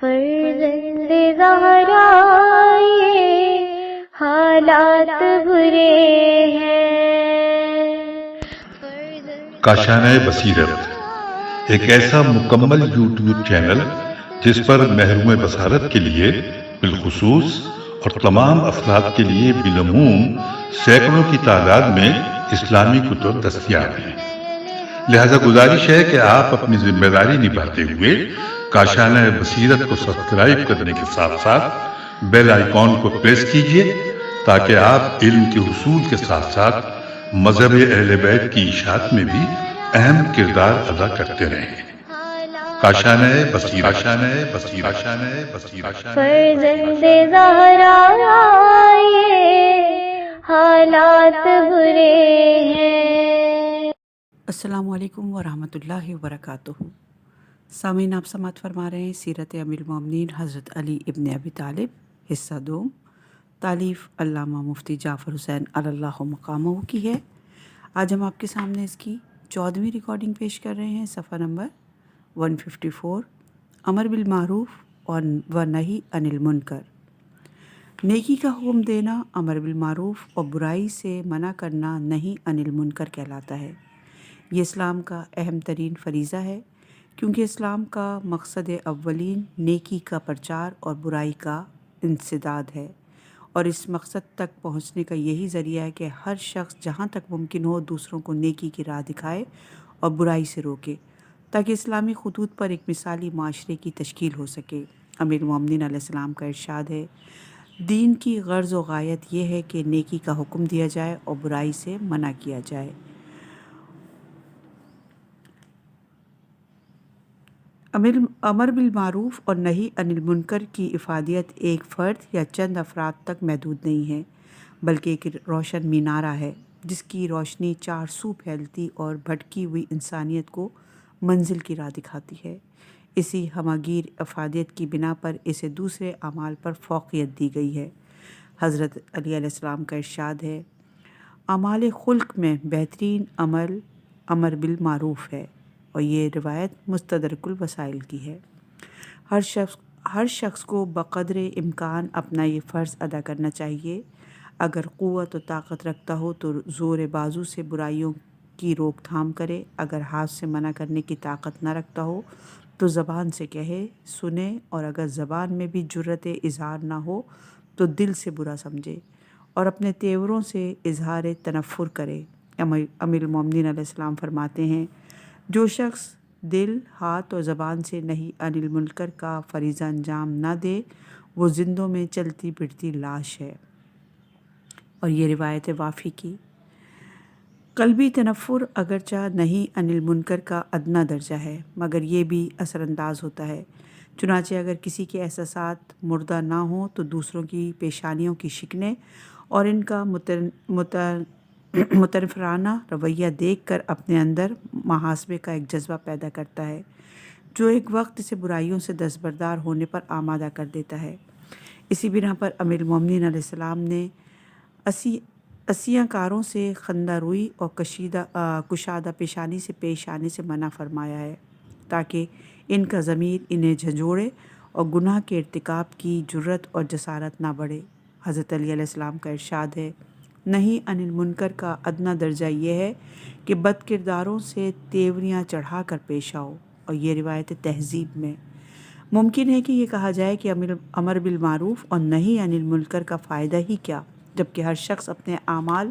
فرزند زہرا یہ حالات برے ہیں۔ کاشانۂ بصیرت ایک ایسا مکمل یوٹیوب چینل جس پر محروم بصارت کے لیے بالخصوص اور تمام افراد کے لیے بالعموم سینکڑوں کی تعداد میں اسلامی کتب دستیاب ہیں۔ لہذا گزارش ہے کہ آپ اپنی ذمہ داری نبھاتے ہوئے کاشانۂ بصیرت کو سبسکرائب کرنے کے ساتھ ساتھ بیل آئیکن کو پریس کیجیے تاکہ آپ علم کے حصول کے ساتھ ساتھ مذہب اہل بیت کی اشاعت میں بھی اہم کردار ادا کرتے رہیں۔ کاشانۂ بصیرت، کاشانۂ بصیرت، کاشانۂ بصیرت۔ فرزند زہرا یہ حالات برے ہیں۔ السلام علیکم ورحمۃ اللہ وبرکاتہ۔ سامعین، آپ سماعت فرما رہے ہیں سیرت امیر المومنین حضرت علی ابن ابی طالب، حصہ دوم، تالیف علامہ مفتی جعفر حسین علی اللہ مقامہ کی ہے۔ آج ہم آپ کے سامنے اس کی 14ویں ریکارڈنگ پیش کر رہے ہیں، صفحہ نمبر 154، امر بالمعروف و نہی عن المنکر۔ نیکی کا حکم دینا امر بالمعروف اور برائی سے منع کرنا نہی عن المنکر کہلاتا ہے۔ یہ اسلام کا اہم ترین فریضہ ہے، کیونکہ اسلام کا مقصد اولین نیکی کا پرچار اور برائی کا انسداد ہے، اور اس مقصد تک پہنچنے کا یہی ذریعہ ہے کہ ہر شخص جہاں تک ممکن ہو دوسروں کو نیکی کی راہ دکھائے اور برائی سے روکے، تاکہ اسلامی خطوط پر ایک مثالی معاشرے کی تشکیل ہو سکے۔ امیر المومنین علیہ السلام کا ارشاد ہے، دین کی غرض و غایت یہ ہے کہ نیکی کا حکم دیا جائے اور برائی سے منع کیا جائے۔ امر بالمعروف اور نہی عن المنکر کی افادیت ایک فرد یا چند افراد تک محدود نہیں ہے، بلکہ ایک روشن مینارہ ہے جس کی روشنی چار سو پھیلتی اور بھٹکی ہوئی انسانیت کو منزل کی راہ دکھاتی ہے۔ اسی ہماگیر افادیت کی بنا پر اسے دوسرے اعمال پر فوقیت دی گئی ہے۔ حضرت علی علیہ السلام کا ارشاد ہے، اعمال خلق میں بہترین عمل امر بالمعروف ہے، اور یہ روایت مستدرک الوسائل کی ہے۔ ہر شخص کو بقدر امکان اپنا یہ فرض ادا کرنا چاہیے۔ اگر قوت و طاقت رکھتا ہو تو زور بازو سے برائیوں کی روک تھام کرے، اگر ہاتھ سے منع کرنے کی طاقت نہ رکھتا ہو تو زبان سے کہے، سنے، اور اگر زبان میں بھی جرأت اظہار نہ ہو تو دل سے برا سمجھے اور اپنے تیوروں سے اظہار تنفر کرے۔ امیر المومنین علیہ السلام فرماتے ہیں، جو شخص دل، ہاتھ اور زبان سے نہی عن المنکر کا فریضہ انجام نہ دے وہ زندوں میں چلتی پھرتی لاش ہے۔ اور یہ روایت وافی کی۔ قلبی تنفر اگرچہ نہی عن المنکر کا ادنیٰ درجہ ہے، مگر یہ بھی اثر انداز ہوتا ہے۔ چنانچہ اگر کسی کے احساسات مردہ نہ ہوں تو دوسروں کی پیشانیوں کی شکنیں اور ان کا متنفرانہ رویہ دیکھ کر اپنے اندر محاسبے کا ایک جذبہ پیدا کرتا ہے، جو ایک وقت سے برائیوں سے دستبردار ہونے پر آمادہ کر دیتا ہے۔ اسی بنا پر امیر المومنین علیہ السلام نے عصیاں کاروں سے خندہ روئی اور کشادہ پیشانی سے پیش آنے سے منع فرمایا ہے، تاکہ ان کا ضمیر انہیں جھنجھوڑے اور گناہ کے ارتکاب کی جرأت اور جسارت نہ بڑھے۔ حضرت علی علیہ السلام کا ارشاد ہے، نہی عن المنکر کا ادنیٰ درجہ یہ ہے کہ بد کرداروں سے تیوریاں چڑھا کر پیش آؤ، اور یہ روایت تہذیب میں۔ ممکن ہے کہ یہ کہا جائے کہ امر بالمعروف اور نہی عن المنکر کا فائدہ ہی کیا، جبکہ ہر شخص اپنے اعمال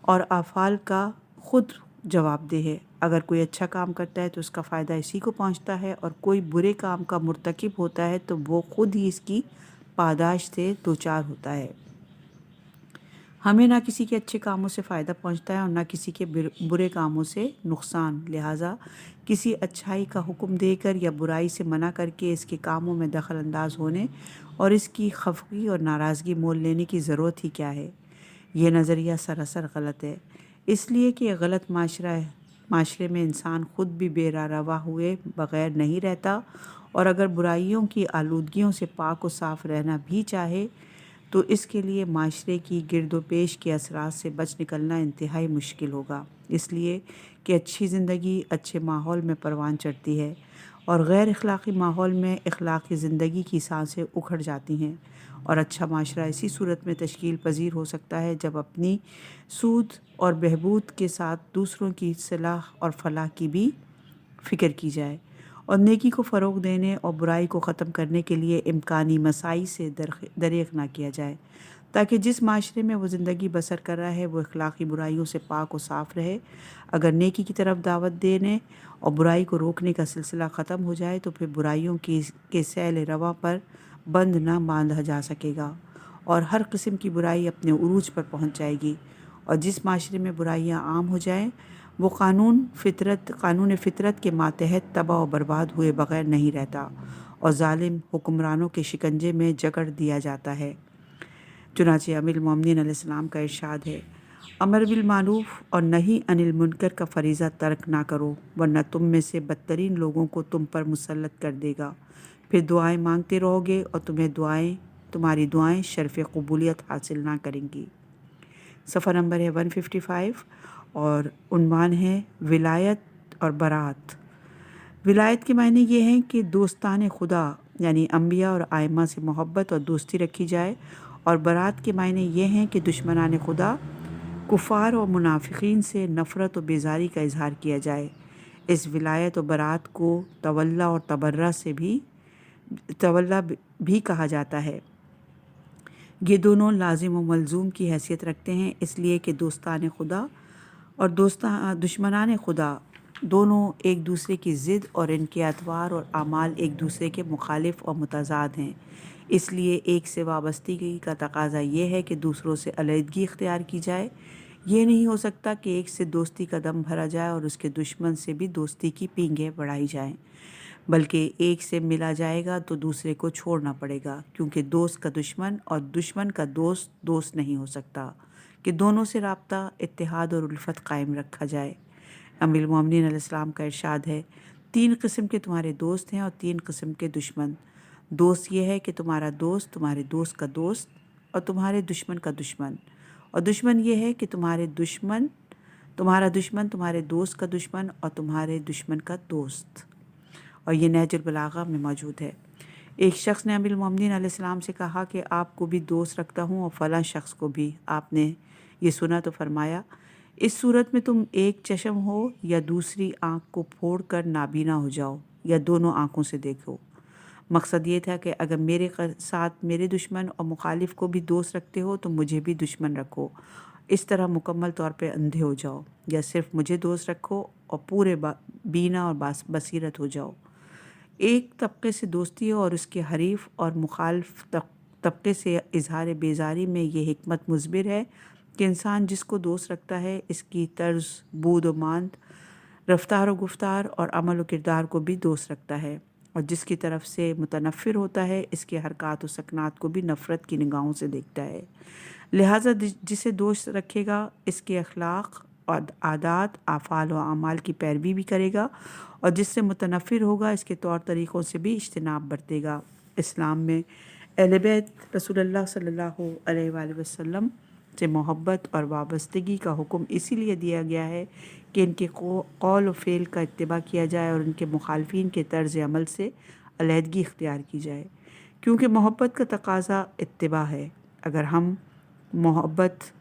اور افعال کا خود جواب دہ ہے۔ اگر کوئی اچھا کام کرتا ہے تو اس کا فائدہ اسی کو پہنچتا ہے، اور کوئی برے کام کا مرتکب ہوتا ہے تو وہ خود ہی اس کی پاداش سے دوچار ہوتا ہے۔ ہمیں نہ کسی کے اچھے کاموں سے فائدہ پہنچتا ہے اور نہ کسی کے برے کاموں سے نقصان، لہٰذا کسی اچھائی کا حکم دے کر یا برائی سے منع کر کے اس کے کاموں میں دخل انداز ہونے اور اس کی خفگی اور ناراضگی مول لینے کی ضرورت ہی کیا ہے؟ یہ نظریہ سراسر غلط ہے، اس لیے کہ غلط معاشرے میں انسان خود بھی بے روا ہوئے بغیر نہیں رہتا، اور اگر برائیوں کی آلودگیوں سے پاک و صاف رہنا بھی چاہے تو اس کے لیے معاشرے کی گرد و پیش کے اثرات سے بچ نکلنا انتہائی مشکل ہوگا، اس لیے کہ اچھی زندگی اچھے ماحول میں پروان چڑھتی ہے، اور غیر اخلاقی ماحول میں اخلاقی زندگی کی سانسیں اکھڑ جاتی ہیں، اور اچھا معاشرہ اسی صورت میں تشکیل پذیر ہو سکتا ہے جب اپنی سود اور بہبود کے ساتھ دوسروں کی صلاح اور فلاح کی بھی فکر کی جائے، اور نیکی کو فروغ دینے اور برائی کو ختم کرنے کے لیے امکانی مساعی سے دریغ نہ کیا جائے، تاکہ جس معاشرے میں وہ زندگی بسر کر رہا ہے وہ اخلاقی برائیوں سے پاک و صاف رہے۔ اگر نیکی کی طرف دعوت دینے اور برائی کو روکنے کا سلسلہ ختم ہو جائے تو پھر برائیوں کے سیل رواں پر بند نہ باندھا جا سکے گا، اور ہر قسم کی برائی اپنے عروج پر پہنچ جائے گی، اور جس معاشرے میں برائیاں عام ہو جائیں وہ قانون فطرت کے ماتحت تباہ و برباد ہوئے بغیر نہیں رہتا، اور ظالم حکمرانوں کے شکنجے میں جکڑ دیا جاتا ہے۔ چنانچہ امیر المومنین علیہ السلام کا ارشاد ہے، امر بالمعروف اور نہی عن المنکر کا فریضہ ترک نہ کرو، ورنہ تم میں سے بدترین لوگوں کو تم پر مسلط کر دے گا، پھر دعائیں مانگتے رہو گے اور تمہاری دعائیں شرف قبولیت حاصل نہ کریں گی۔ صفحہ نمبر ہے 155 اور عنوان ہے ولایت اور برات۔ ولایت کے معنی یہ ہیں کہ دوستان خدا یعنی انبیاء اور ائمہ سے محبت اور دوستی رکھی جائے، اور برات کے معنی یہ ہیں کہ دشمنان خدا کفار اور منافقین سے نفرت و بیزاری کا اظہار کیا جائے۔ اس ولایت و برات کو تولا اور تبرہ بھی کہا جاتا ہے۔ یہ دونوں لازم و ملزوم کی حیثیت رکھتے ہیں، اس لیے کہ دوستان خدا اور دشمنان خدا دونوں ایک دوسرے کی ضد اور ان کے اطوار اور اعمال ایک دوسرے کے مخالف اور متضاد ہیں، اس لیے ایک سے وابستگی کا تقاضا یہ ہے کہ دوسروں سے علیحدگی اختیار کی جائے۔ یہ نہیں ہو سکتا کہ ایک سے دوستی کا دم بھرا جائے اور اس کے دشمن سے بھی دوستی کی پینگیں بڑھائی جائیں، بلکہ ایک سے ملا جائے گا تو دوسرے کو چھوڑنا پڑے گا، کیونکہ دوست کا دشمن اور دشمن کا دوست نہیں ہو سکتا، کہ دونوں سے رابطہ، اتحاد اور الفت قائم رکھا جائے۔ امیر المومنین علیہ السلام کا ارشاد ہے، 3 قسم کے تمہارے دوست ہیں اور 3 قسم کے دشمن۔ دوست یہ ہے کہ تمہارا دوست تمہارے دوست کا دوست اور تمہارے دشمن کا دشمن، اور دشمن یہ ہے کہ تمہارا دشمن تمہارے دوست کا دشمن اور تمہارے دشمن کا دوست، اور یہ نہج البلاغہ میں موجود ہے۔ ایک شخص نے امیر المومنین علیہ السلام سے کہا کہ آپ کو بھی دوست رکھتا ہوں اور فلاں شخص کو بھی۔ آپ نے یہ سنا تو فرمایا، اس صورت میں تم ایک چشم ہو یا دوسری آنکھ کو پھوڑ کر نابینا ہو جاؤ یا دونوں آنکھوں سے دیکھو۔ مقصد یہ تھا کہ اگر میرے ساتھ میرے دشمن اور مخالف کو بھی دوست رکھتے ہو تو مجھے بھی دشمن رکھو، اس طرح مکمل طور پہ اندھے ہو جاؤ، یا صرف مجھے دوست رکھو اور پورے بینا اور بصیرت ہو جاؤ۔ ایک طبقے سے دوستی اور اس کے حریف اور مخالف طبقے سے اظہار بیزاری میں یہ حکمت مضمر ہے کہ انسان جس کو دوست رکھتا ہے اس کی طرز بود و ماند، رفتار و گفتار اور عمل و کردار کو بھی دوست رکھتا ہے، اور جس کی طرف سے متنفر ہوتا ہے اس کے حرکات و سکنات کو بھی نفرت کی نگاہوں سے دیکھتا ہے۔ لہٰذا جسے دوست رکھے گا اس کے اخلاق اور عادات، افعال و اعمال کی پیروی بھی کرے گا، اور جس سے متنفر ہوگا اس کے طور طریقوں سے بھی اجتناب برتے گا۔ اسلام میں اہل بیت رسول اللہ صلی اللہ علیہ وآلہ وسلم سے محبت اور وابستگی کا حکم اسی لیے دیا گیا ہے کہ ان کے قول و فعل کا اتباع کیا جائے اور ان کے مخالفین کے طرز عمل سے علیحدگی اختیار کی جائے، کیونکہ محبت کا تقاضا اتباع ہے۔ اگر ہم محبت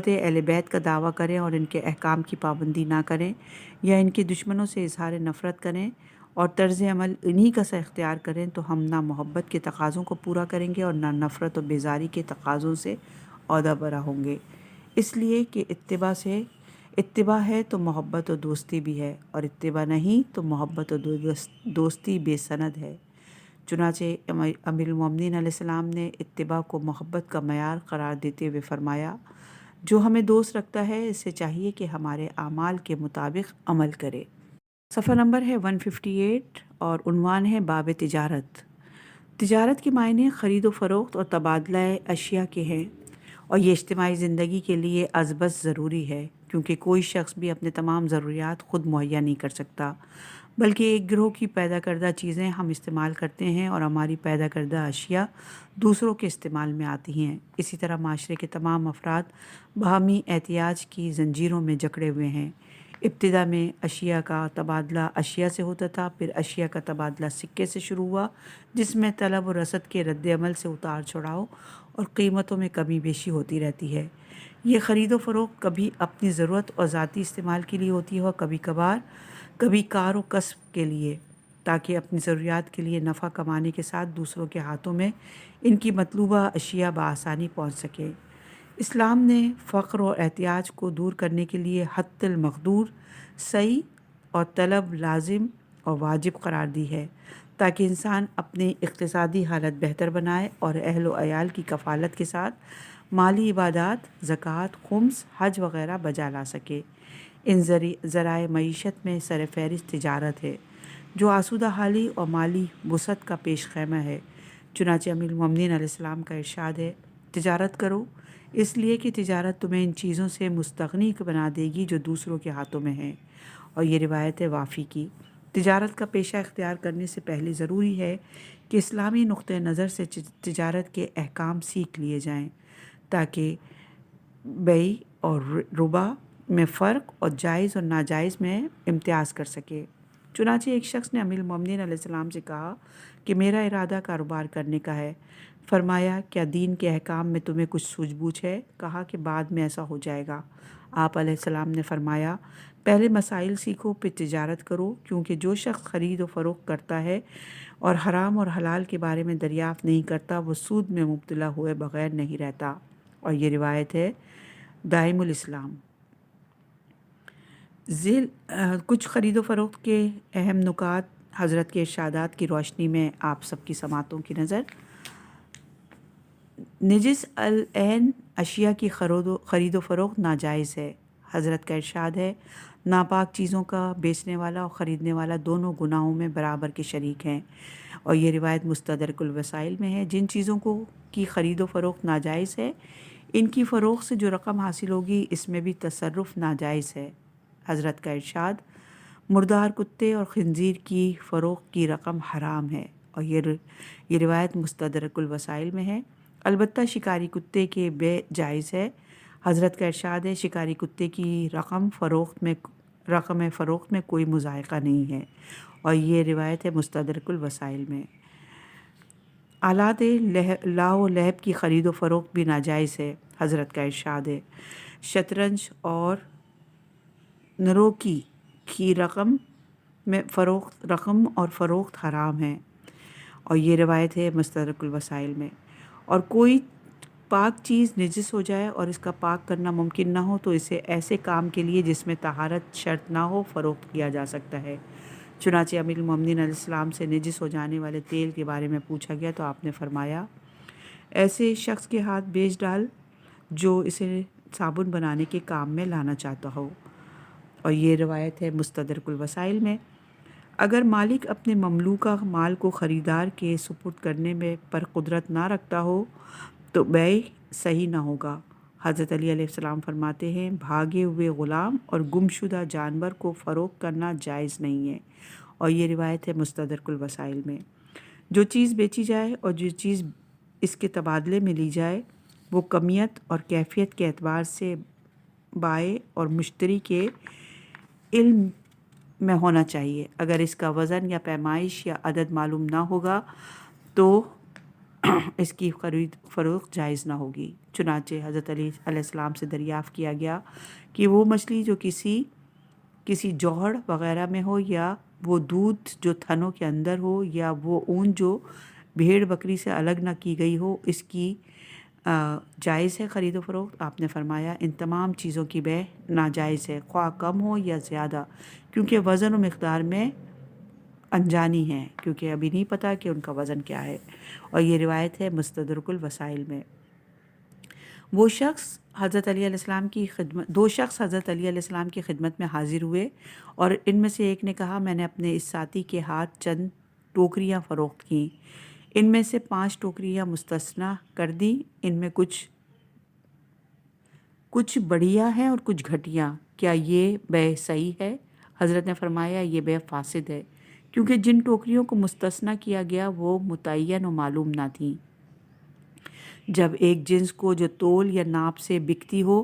اہل بیت کا دعویٰ کریں اور ان کے احکام کی پابندی نہ کریں، یا ان کے دشمنوں سے اظہار نفرت کریں اور طرز عمل انہی کا سا اختیار کریں، تو ہم نہ محبت کے تقاضوں کو پورا کریں گے اور نہ نفرت و بیزاری کے تقاضوں سے عہدہ برا ہوں گے۔ اس لیے کہ اتباع ہے تو محبت و دوستی بھی ہے، اور اتباع نہیں تو محبت و دوستی بے سند ہے۔ چنانچہ امیر المومنین علیہ السلام نے اتباع کو محبت کا معیار قرار دیتے ہوئے فرمایا، جو ہمیں دوست رکھتا ہے اسے چاہیے کہ ہمارے اعمال کے مطابق عمل کرے۔ صفحہ نمبر ہے 158 اور عنوان ہے باب تجارت۔ تجارت کے معنی خرید و فروخت اور تبادلہ اشیاء کے ہیں، اور یہ اجتماعی زندگی کے لیے از بس ضروری ہے، کیونکہ کوئی شخص بھی اپنے تمام ضروریات خود مہیا نہیں کر سکتا، بلکہ ایک گروہ کی پیدا کردہ چیزیں ہم استعمال کرتے ہیں اور ہماری پیدا کردہ اشیاء دوسروں کے استعمال میں آتی ہیں۔ اسی طرح معاشرے کے تمام افراد باہمی احتیاج کی زنجیروں میں جکڑے ہوئے ہیں، ابتدا میں اشیاء کا تبادلہ اشیاء سے ہوتا تھا، پھر اشیاء کا تبادلہ سکے سے شروع ہوا، جس میں طلب و رسد کے رد عمل سے اتار چڑھاؤ اور قیمتوں میں کمی بیشی ہوتی رہتی ہے۔ یہ خرید و فروخت کبھی اپنی ضرورت اور ذاتی استعمال کے لیے ہوتی ہے اور کبھی کار و کسب کے لیے، تاکہ اپنی ضروریات کے لیے نفع کمانے کے ساتھ دوسروں کے ہاتھوں میں ان کی مطلوبہ اشیاء بآسانی پہنچ سکے۔ اسلام نے فقر اور احتیاج کو دور کرنے کے لیے حد المقدور سعی اور طلب لازم اور واجب قرار دی ہے، تاکہ انسان اپنی اقتصادی حالت بہتر بنائے اور اہل و عیال کی کفالت کے ساتھ مالی عبادات، زکوٰۃ، خمس، حج وغیرہ بجا لا سکے۔ ان ذرائع معیشت میں سر فہرست تجارت ہے، جو آسودہ حالی اور مالی وسعت کا پیش خیمہ ہے۔ چنانچہ امیر المومنین علیہ السلام کا ارشاد ہے، تجارت کرو، اس لیے کہ تجارت تمہیں ان چیزوں سے مستغنی بنا دے گی جو دوسروں کے ہاتھوں میں ہیں۔ اور یہ روایت ہے وافی کی۔ تجارت کا پیشہ اختیار کرنے سے پہلے ضروری ہے کہ اسلامی نقطۂ نظر سے تجارت کے احکام سیکھ لیے جائیں، تاکہ بیع اور ربا میں فرق اور جائز اور ناجائز میں امتیاز کر سکے۔ چنانچہ ایک شخص نے امیر المومنین علیہ السلام سے کہا کہ میرا ارادہ کاروبار کرنے کا ہے۔ فرمایا، کیا دین کے احکام میں تمہیں کچھ سوجھ بوجھ ہے؟ کہا کہ بعد میں ایسا ہو جائے گا۔ آپ علیہ السلام نے فرمایا، پہلے مسائل سیکھو پھر تجارت کرو، کیونکہ جو شخص خرید و فروخت کرتا ہے اور حرام اور حلال کے بارے میں دریافت نہیں کرتا، وہ سود میں مبتلا ہوئے بغیر نہیں رہتا۔ اور یہ روایت ہے دائم الاسلام۔ کچھ خرید و فروخت کے اہم نکات حضرت کے ارشادات کی روشنی میں آپ سب کی سماعتوں کی نظر۔ نجس العین اشیاء کی خرید و فروخت ناجائز ہے۔ حضرت کا ارشاد ہے، ناپاک چیزوں کا بیچنے والا اور خریدنے والا دونوں گناہوں میں برابر کے شریک ہیں۔ اور یہ روایت مستدرک الوسائل میں ہے۔ جن چیزوں کی خرید و فروخت ناجائز ہے، ان کی فروخت سے جو رقم حاصل ہوگی، اس میں بھی تصرف ناجائز ہے۔ حضرت کا ارشاد، مردار کتے اور خنزیر کی فروخت کی رقم حرام ہے۔ اور یہ روایت مستدرک الوسائل میں ہے۔ البتہ شکاری کتے کے بے جائز ہے۔ حضرت کا ارشاد ہے، شکاری کتے کی رقم فروخت میں کوئی مذائقہ نہیں ہے۔ اور یہ روایت ہے مستدرک الوسائل میں۔ آلات لاہ و لہب کی خرید و فروخت بھی ناجائز ہے۔ حضرت کا ارشاد ہے، شطرنج اور نروکی کی رقم اور فروخت حرام ہے۔ اور یہ روایت ہے مستدرک الوسائل میں۔ اور کوئی پاک چیز نجس ہو جائے اور اس کا پاک کرنا ممکن نہ ہو، تو اسے ایسے کام کے لیے جس میں طہارت شرط نہ ہو فروخت کیا جا سکتا ہے۔ چنانچہ امیر المومنین علیہ السلام سے نجس ہو جانے والے تیل کے بارے میں پوچھا گیا تو آپ نے فرمایا، ایسے شخص کے ہاتھ بیچ ڈال جو اسے صابن بنانے کے کام میں لانا چاہتا ہو۔ اور یہ روایت ہے مستدرک الوسائل میں۔ اگر مالک اپنے مملوکہ مال کو خریدار کے سپرد کرنے میں پر قدرت نہ رکھتا ہو تو بیع صحیح نہ ہوگا۔ حضرت علی علیہ السلام فرماتے ہیں، بھاگے ہوئے غلام اور گمشدہ جانور کو فروخت کرنا جائز نہیں ہے۔ اور یہ روایت ہے مستدرک الوسائل میں۔ جو چیز بیچی جائے اور جو چیز اس کے تبادلے میں لی جائے، وہ کمیت اور کیفیت کے اعتبار سے بائع اور مشتری کے علم میں ہونا چاہیے۔ اگر اس کا وزن یا پیمائش یا عدد معلوم نہ ہوگا تو اس کی خرید فروخت جائز نہ ہوگی۔ چنانچہ حضرت علی علیہ السلام سے دریافت کیا گیا کہ وہ مچھلی جو کسی جوہر وغیرہ میں ہو، یا وہ دودھ جو تھنوں کے اندر ہو، یا وہ اون جو بھیڑ بکری سے الگ نہ کی گئی ہو، اس کی جائز ہے خرید و فروخت؟ آپ نے فرمایا، ان تمام چیزوں کی بیع ناجائز ہے، خواہ کم ہو یا زیادہ، کیونکہ وزن و مقدار میں انجانی ہے، کیونکہ ابھی نہیں پتہ کہ ان کا وزن کیا ہے۔ اور یہ روایت ہے مستدرک الوسائل میں۔ دو شخص حضرت علی علیہ السلام کی خدمت میں حاضر ہوئے، اور ان میں سے ایک نے کہا، میں نے اپنے اس ساتھی کے ہاتھ چند ٹوکریاں فروخت کیں، ان میں سے 5 ٹوکریاں مستثنیٰ کر دیں، ان میں کچھ بڑھیا ہیں اور کچھ گھٹیا، کیا یہ بیع صحیح ہے؟ حضرت نے فرمایا، یہ بیع فاسد ہے، کیونکہ جن ٹوکریوں کو مستثنیٰ کیا گیا وہ متعین و معلوم نہ تھیں۔ جب ایک جنس کو جو تول یا ناپ سے بکتی ہو،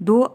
2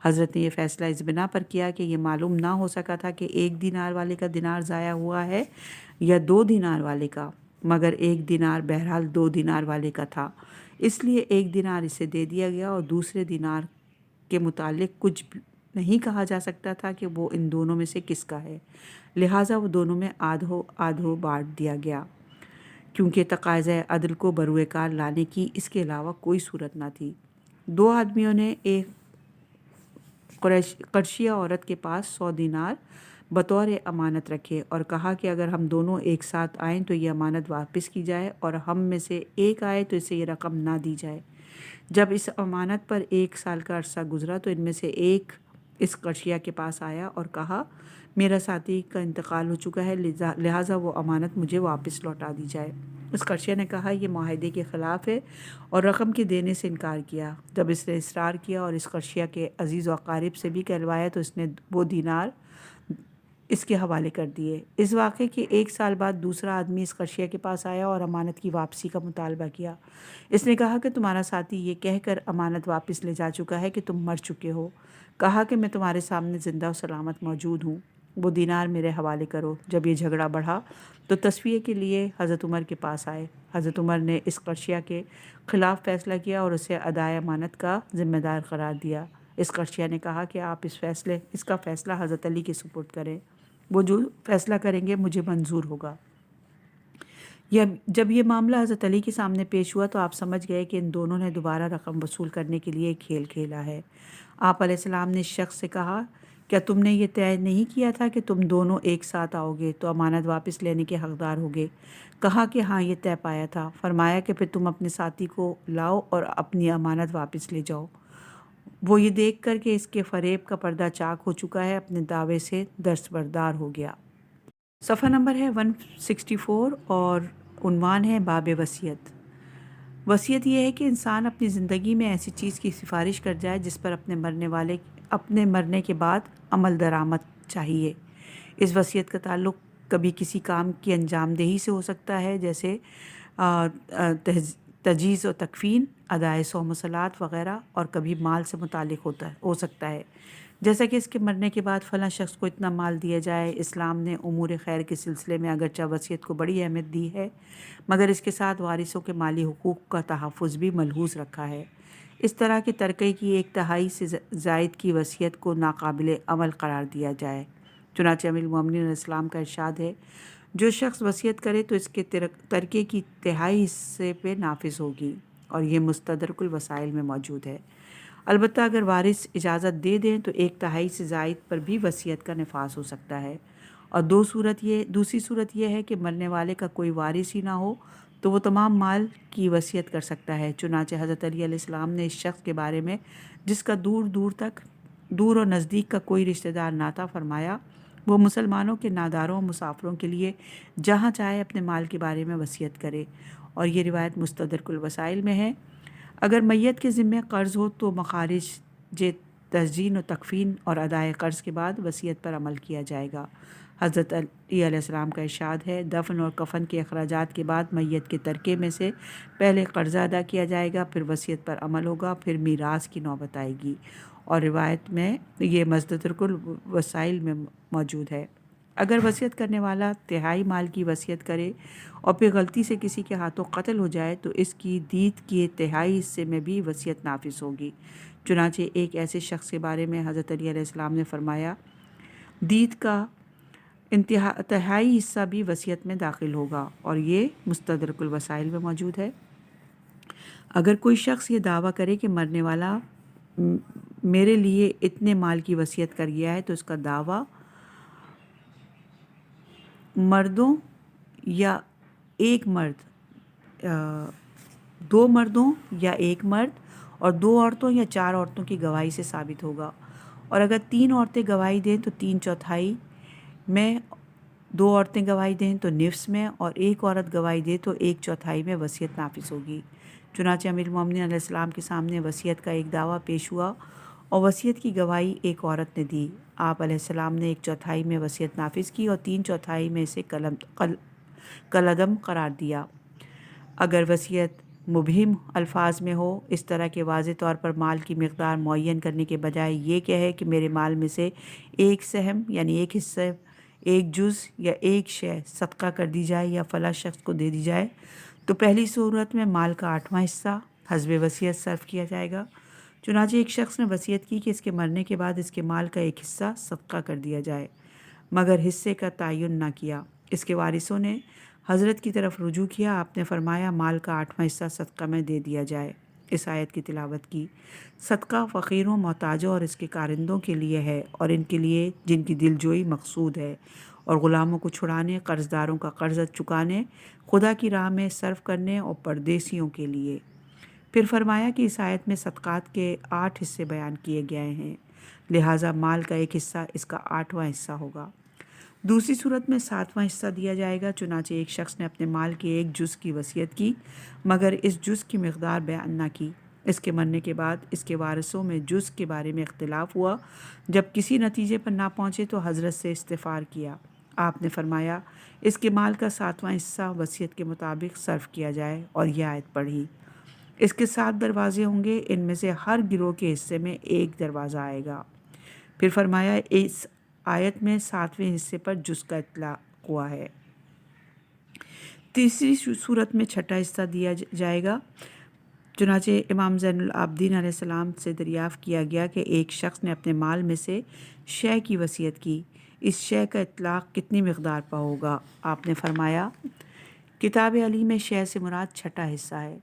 حضرت نے یہ فیصلہ اس بنا پر کیا کہ یہ معلوم نہ ہو سکا تھا کہ 1 دینار والے کا دینار ضائع ہوا ہے یا 2 دینار والے کا، مگر 1 دینار بہرحال 2 دینار والے کا تھا، اس لیے 1 دینار اسے دے دیا گیا اور دوسرے دینار کے متعلق کچھ بھی نہیں کہا جا سکتا تھا کہ وہ ان دونوں میں سے کس کا ہے، لہٰذا وہ دونوں میں آدھو آدھو بانٹ دیا گیا، کیونکہ تقاضۂ عدل کو بروئے کار لانے کی اس کے علاوہ کوئی صورت نہ تھی۔ 2 آدمیوں نے ایک قرشیہ عورت کے پاس 100 دینار بطور امانت رکھے اور کہا کہ اگر ہم دونوں ایک ساتھ آئیں تو یہ امانت واپس کی جائے، اور ہم میں سے ایک آئے تو اسے یہ رقم نہ دی جائے۔ جب اس امانت پر 1 سال کا عرصہ گزرا تو ان میں سے ایک اس قرشیہ کے پاس آیا اور کہا میرا ساتھی کا انتقال ہو چکا ہے، لہٰذا وہ امانت مجھے واپس لوٹا دی جائے۔ اس قرشیہ نے کہا یہ معاہدے کے خلاف ہے اور رقم کے دینے سے انکار کیا۔ جب اس نے اصرار کیا اور اس قرشیہ کے عزیز و اقارب سے بھی کہلوایا تو اس نے وہ دینار اس کے حوالے کر دیے۔ اس واقعے کے 1 سال بعد دوسرا آدمی اس قرشیہ کے پاس آیا اور امانت کی واپسی کا مطالبہ کیا۔ اس نے کہا کہ تمہارا ساتھی یہ کہہ کر امانت واپس لے جا چکا ہے کہ تم مر چکے ہو، کہا کہ میں تمہارے سامنے زندہ و سلامت موجود ہوں، وہ دینار میرے حوالے کرو۔ جب یہ جھگڑا بڑھا تو تصفیے کے لیے حضرت عمر کے پاس آئے۔ حضرت عمر نے اس قرشیہ کے خلاف فیصلہ کیا اور اسے ادائے امانت کا ذمہ دار قرار دیا۔ اس قرشیہ نے کہا کہ آپ اس کا فیصلہ حضرت علی کے سپرد کریں، وہ جو فیصلہ کریں گے مجھے منظور ہوگا۔ جب یہ معاملہ حضرت علی کے سامنے پیش ہوا تو آپ سمجھ گئے کہ ان دونوں نے دوبارہ رقم وصول کرنے کے لیے ایک کھیل کھیلا ہے۔ آپ علیہ السلام نے اس شخص سے کہا کیا تم نے یہ طے نہیں کیا تھا کہ تم دونوں ایک ساتھ آؤ گے تو امانت واپس لینے کے حقدار ہوگے؟ کہا کہ ہاں یہ طے پایا تھا۔ فرمایا کہ پھر تم اپنے ساتھی کو لاؤ اور اپنی امانت واپس لے جاؤ۔ وہ یہ دیکھ کر کہ اس کے فریب کا پردہ چاک ہو چکا ہے اپنے دعوے سے دستبردار ہو گیا۔ صفحہ نمبر ہے 164 اور عنوان ہے باب وصیت۔ وصیت یہ ہے کہ انسان اپنی زندگی میں ایسی چیز کی سفارش کر جائے جس پر اپنے مرنے کے بعد عمل درآمد چاہیے۔ اس وصیت کا تعلق کبھی کسی کام کی انجام دہی سے ہو سکتا ہے، جیسے تجہیز و تکفین، ادائے صوم و صلات وغیرہ، اور کبھی مال سے متعلق ہو سکتا ہے، جیسا کہ اس کے مرنے کے بعد فلاں شخص کو اتنا مال دیا جائے۔ اسلام نے امور خیر کے سلسلے میں اگرچہ وصیت کو بڑی اہمیت دی ہے، مگر اس کے ساتھ وارثوں کے مالی حقوق کا تحفظ بھی ملحوظ رکھا ہے۔ اس طرح کی ترکے کی 1/3 سے زائد کی وصیت کو ناقابل عمل قرار دیا جائے۔ چنانچہ امیر المومنین علیہ السلام کا ارشاد ہے جو شخص وصیت کرے تو اس کے ترکے کی 1/3 حصے پہ نافذ ہوگی، اور یہ مستدرک الوسائل میں موجود ہے۔ البتہ اگر وارث اجازت دے دیں تو 1/3 سے زائد پر بھی وصیت کا نفاذ ہو سکتا ہے، اور دوسری صورت یہ ہے کہ مرنے والے کا کوئی وارث ہی نہ ہو تو وہ تمام مال کی وصیت کر سکتا ہے۔ چنانچہ حضرت علی علیہ السلام نے اس شخص کے بارے میں جس کا دور اور نزدیک کا کوئی رشتہ دار نہ تھا فرمایا وہ مسلمانوں کے ناداروں اور مسافروں کے لیے جہاں چاہے اپنے مال کے بارے میں وصیت کرے، اور یہ روایت مستدرک الوسائل میں ہے۔ اگر میت کے ذمے قرض ہو تو مخارج تزیین و تکفین اور ادائے قرض کے بعد وصیت پر عمل کیا جائے گا۔ حضرت علی علیہ السلام کا ارشاد ہے دفن اور کفن کے اخراجات کے بعد میت کے ترکے میں سے پہلے قرضہ ادا کیا جائے گا، پھر وصیت پر عمل ہوگا، پھر میراث کی نوبت آئے گی، اور روایت میں یہ مستدرک الوسائل میں موجود ہے۔ اگر وصیت کرنے والا 1/3 مال کی وصیت کرے اور پھر غلطی سے کسی کے ہاتھوں قتل ہو جائے تو اس کی دیت کے 1/3 حصے میں بھی وصیت نافذ ہوگی۔ چنانچہ ایک ایسے شخص کے بارے میں حضرت علی علیہ السلام نے فرمایا دیت کا 1/3 حصہ بھی وصیت میں داخل ہوگا، اور یہ مستدرک الوسائل میں موجود ہے۔ اگر کوئی شخص یہ دعویٰ کرے کہ مرنے والا میرے لیے اتنے مال کی وصیت کر گیا ہے تو اس کا دعویٰ مردوں یا ایک مرد 2 مردوں یا 1 مرد اور 2 عورتوں یا 4 عورتوں کی گواہی سے ثابت ہوگا، اور اگر 3 عورتیں گواہی دیں تو 3/4 میں، 2 عورتیں گواہی دیں تو نصف میں، اور 1 عورت گواہی دے تو 1/4 میں وصیت نافذ ہوگی۔ چنانچہ امیر المومنین علیہ السلام کے سامنے وصیت کا ایک دعویٰ پیش ہوا اور وصیت کی گواہی ایک عورت نے دی۔ آپ علیہ السلام نے 1/4 میں وصیت نافذ کی اور 3/4 میں اسے کالعدم قرار دیا۔ اگر وصیت مبہم الفاظ میں ہو، اس طرح کے واضح طور پر مال کی مقدار معین کرنے کے بجائے یہ کہے کہ میرے مال میں سے ایک سہم یعنی ایک حصہ، ایک جز یا ایک شے صدقہ کر دی جائے یا فلاں شخص کو دے دی جائے، تو پہلی صورت میں مال کا 8واں حصہ حسب وصیت صرف کیا جائے گا۔ چنانچہ ایک شخص نے وصیت کی کہ اس کے مرنے کے بعد اس کے مال کا ایک حصہ صدقہ کر دیا جائے، مگر حصے کا تعین نہ کیا۔ اس کے وارثوں نے حضرت کی طرف رجوع کیا، آپ نے فرمایا مال کا 8واں حصہ صدقہ میں دے دیا جائے۔ اس آیت کی تلاوت کی۔ صدقہ فقیروں، محتاجوں اور اس کے کارندوں کے لیے ہے، اور ان کے لیے جن کی دلجوئی مقصود ہے، اور غلاموں کو چھڑانے، قرض داروں کا قرض چکانے، خدا کی راہ میں صرف کرنے اور پردیسیوں کے لیے۔ پھر فرمایا کہ اس آیت میں صدقات کے 8 حصے بیان کیے گئے ہیں، لہٰذا مال کا ایک حصہ اس کا 8واں حصہ ہوگا۔ دوسری صورت میں 7واں حصہ دیا جائے گا۔ چنانچہ ایک شخص نے اپنے مال کے ایک جز کی وصیت کی، مگر اس جز کی مقدار بیان نہ کی۔ اس کے مرنے کے بعد اس کے وارثوں میں جز کے بارے میں اختلاف ہوا۔ جب کسی نتیجے پر نہ پہنچے تو حضرت سے استفسار کیا۔ آپ نے فرمایا اس کے مال کا 7واں حصہ وصیت کے مطابق صرف کیا جائے، اور یہ آیت پڑھی۔ اس کے 7 دروازے ہوں گے، ان میں سے ہر گروہ کے حصے میں ایک دروازہ آئے گا۔ پھر فرمایا اس آیت میں 7ویں حصے پر جز کا اطلاق ہوا ہے۔ تیسری صورت میں 6واں حصہ دیا جائے گا۔ چنانچہ امام زین العابدین علیہ السلام سے دریافت کیا گیا کہ ایک شخص نے اپنے مال میں سے شے کی وصیت کی، اس شے کا اطلاق کتنی مقدار پر ہوگا؟ آپ نے فرمایا کتاب علی میں شے سے مراد 6واں حصہ ہے،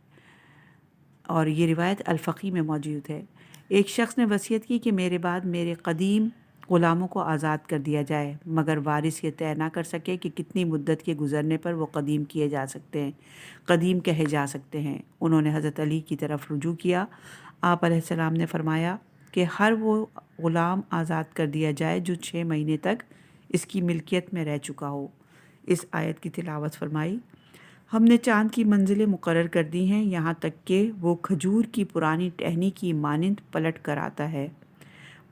اور یہ روایت الفقی میں موجود ہے۔ ایک شخص نے وصیت کی کہ میرے بعد میرے قدیم غلاموں کو آزاد کر دیا جائے، مگر وارث یہ طے نہ کر سکے کہ کتنی مدت کے گزرنے پر وہ قدیم کیے جا سکتے ہیں، قدیم کہے جا سکتے ہیں۔ انہوں نے حضرت علی کی طرف رجوع کیا۔ آپ علیہ السلام نے فرمایا کہ ہر وہ غلام آزاد کر دیا جائے جو 6 مہینے تک اس کی ملکیت میں رہ چکا ہو۔ اس آیت کی تلاوت فرمائی۔ ہم نے چاند کی منزلیں مقرر کر دی ہیں، یہاں تک کہ وہ کھجور کی پرانی ٹہنی کی مانند پلٹ کر آتا ہے۔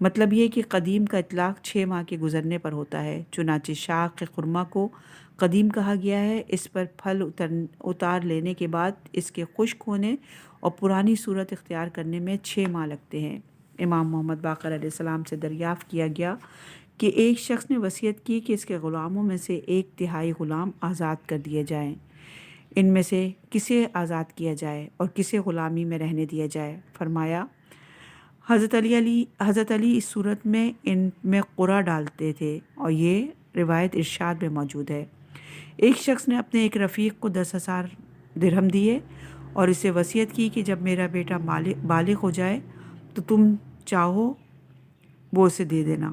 مطلب یہ کہ قدیم کا اطلاق 6 ماہ کے گزرنے پر ہوتا ہے۔ چنانچہ شاخ خرما کو قدیم کہا گیا ہے۔ اس پر پھل اتار لینے کے بعد اس کے خشک ہونے اور پرانی صورت اختیار کرنے میں 6 ماہ لگتے ہیں۔ امام محمد باقر علیہ السلام سے دریافت کیا گیا کہ ایک شخص نے وصیت کی کہ اس کے غلاموں میں سے 1/3 غلام آزاد کر دیے جائیں، ان میں سے کسے آزاد کیا جائے اور کسے غلامی میں رہنے دیا جائے؟ فرمایا حضرت علی اس صورت میں ان میں قرعہ ڈالتے تھے، اور یہ روایت ارشاد میں موجود ہے۔ ایک شخص نے اپنے ایک رفیق کو 10,000 درہم دیے اور اسے وصیت کی کہ جب میرا بیٹا بالغ ہو جائے تو تم چاہو وہ اسے دے دینا،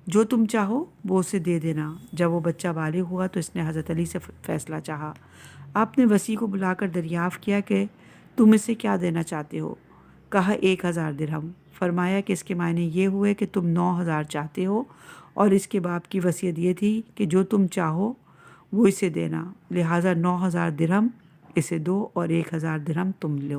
جو تم چاہو وہ اسے دے دینا۔ جب وہ بچہ بالغ ہوا تو اس نے حضرت علی سے فیصلہ چاہا۔ آپ نے وصی کو بلا کر دریافت کیا کہ تم اسے کیا دینا چاہتے ہو؟ کہا 1,000 درہم۔ فرمایا کہ اس کے معنی یہ ہوئے کہ تم 9,000 چاہتے ہو، اور اس کے باپ کی وصیت یہ تھی کہ جو تم چاہو وہ اسے دینا، لہٰذا 9,000 درہم اسے دو اور 1,000 درہم تم لو۔